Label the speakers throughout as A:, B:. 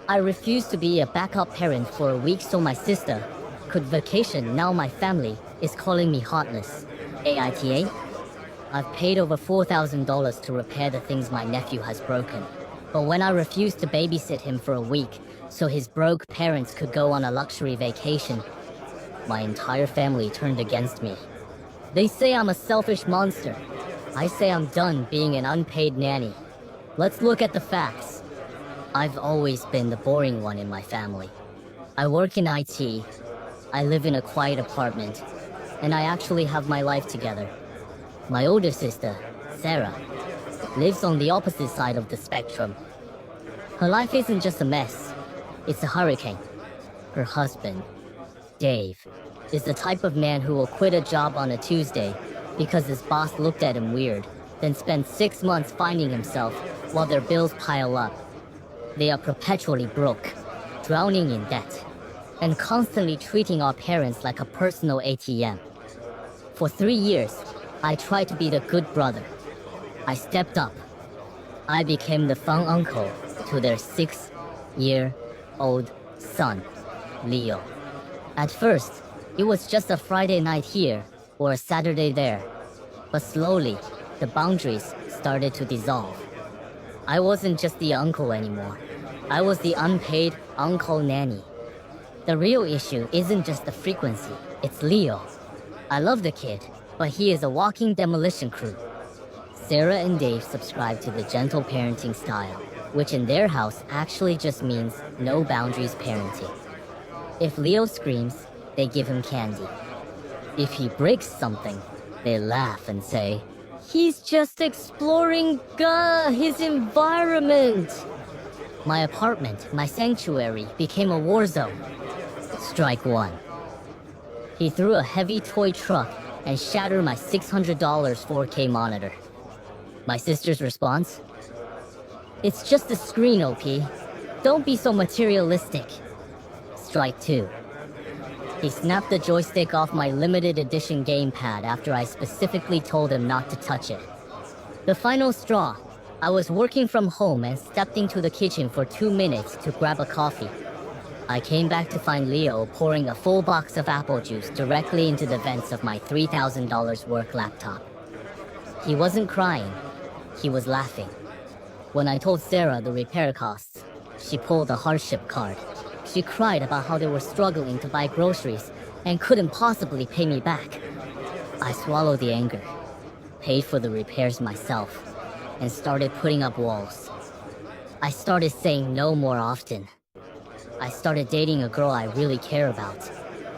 A: I refused to be a backup parent for a week so my sister could vacation. Now my family is calling me heartless. AITA? I've paid over $4,000 to repair the things my nephew has broken. But when I refused to babysit him for a week so his broke parents could go on a luxury vacation, my entire family turned against me. They say I'm a selfish monster. I say I'm done being an unpaid nanny. Let's look at the facts. I've always been the boring one in my family. I work in IT, I live in a quiet apartment, and I actually have my life together. My older sister, Sarah, lives on the opposite side of the spectrum. Her life isn't just a mess, it's a hurricane. Her husband, Dave, is the type of man who will quit a job on a Tuesday because his boss looked at him weird, then spend 6 months finding himself while their bills pile up. They are perpetually broke, drowning in debt, and constantly treating our parents like a personal ATM. For 3 years, I tried to be the good brother. I stepped up. I became the fun uncle to their 6-year-old son, Leo. At first, it was just a Friday night here or a Saturday there. But slowly, the boundaries started to dissolve. I wasn't just the uncle anymore. I was the unpaid uncle nanny. The real issue isn't just the frequency, it's Leo. I love the kid, but he is a walking demolition crew. Sarah and Dave subscribe to the gentle parenting style, which in their house actually just means no boundaries parenting. If Leo screams, they give him candy. If he breaks something, they laugh and say, "He's just exploring his environment." My apartment, my sanctuary, became a war zone. Strike one. He threw a heavy toy truck and shattered my $600 4K monitor. My sister's response? "It's just a screen, OP. Don't be so materialistic." Strike two. He snapped the joystick off my limited edition gamepad after I specifically told him not to touch it. The final straw. I was working from home and stepped into the kitchen for 2 minutes to grab a coffee. I came back to find Leo pouring a full box of apple juice directly into the vents of my $3,000 work laptop. He wasn't crying, he was laughing. When I told Sarah the repair costs, she pulled a hardship card. She cried about how they were struggling to buy groceries and couldn't possibly pay me back. I swallowed the anger, paid for the repairs myself, and started putting up walls. I started saying no more often. I started dating a girl I really care about,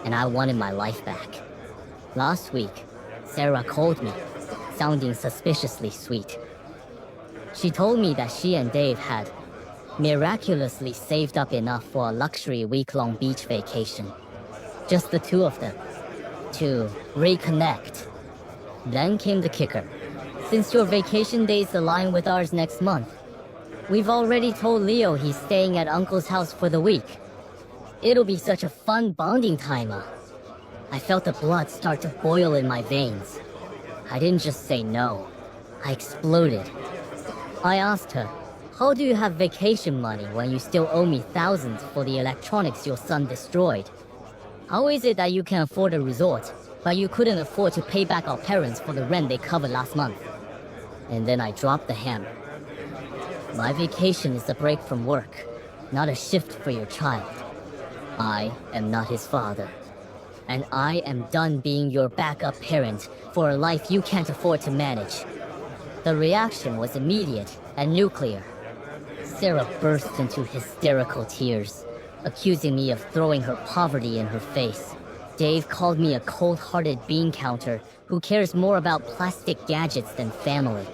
A: and I wanted my life back. Last week, Sarah called me, sounding suspiciously sweet. She told me that she and Dave had miraculously saved up enough for a luxury week-long beach vacation. Just the two of them, to reconnect. Then came the kicker. Since your vacation days align with ours next month, we've already told Leo he's staying at Uncle's house for the week. It'll be such a fun bonding time. I felt the blood start to boil in my veins. I didn't just say no. I exploded. I asked her, "How do you have vacation money when you still owe me thousands for the electronics your son destroyed? How is it that you can afford a resort, but you couldn't afford to pay back our parents for the rent they covered last month?" And then I dropped the hammer. My vacation is a break from work, not a shift for your child. I am not his father. And I am done being your backup parent for a life you can't afford to manage. The reaction was immediate and nuclear. Sarah burst into hysterical tears, accusing me of throwing her poverty in her face. Dave called me a cold-hearted bean counter who cares more about plastic gadgets than family.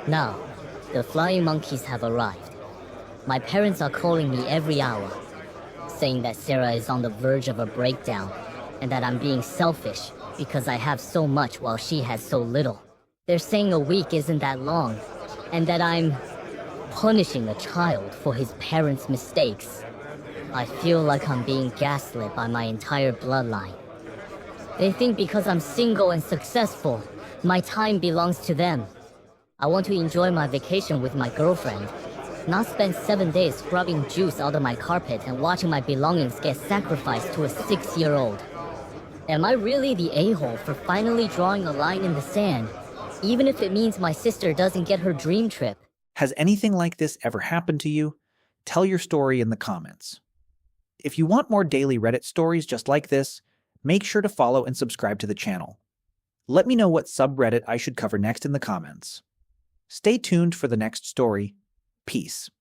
A: Now, the flying monkeys have arrived. My parents are calling me every hour, saying that Sarah is on the verge of a breakdown, and that I'm being selfish because I have so much while she has so little. They're saying a week isn't that long, and that I'm punishing a child for his parents' mistakes. I feel like I'm being gaslit by my entire bloodline. They think because I'm single and successful, my time belongs to them. I want to enjoy my vacation with my girlfriend, Not spend 7 days scrubbing juice out of my carpet and watching my belongings get sacrificed to a 6-year-old. Am I really the a-hole for finally drawing a line in the sand, even if it means my sister doesn't get her dream trip?
B: Has anything like this ever happened to you? Tell your story in the comments. If you want more daily Reddit stories just like this, make sure to follow and subscribe to the channel. Let me know what subreddit I should cover next in the comments. Stay tuned for the next story. Peace.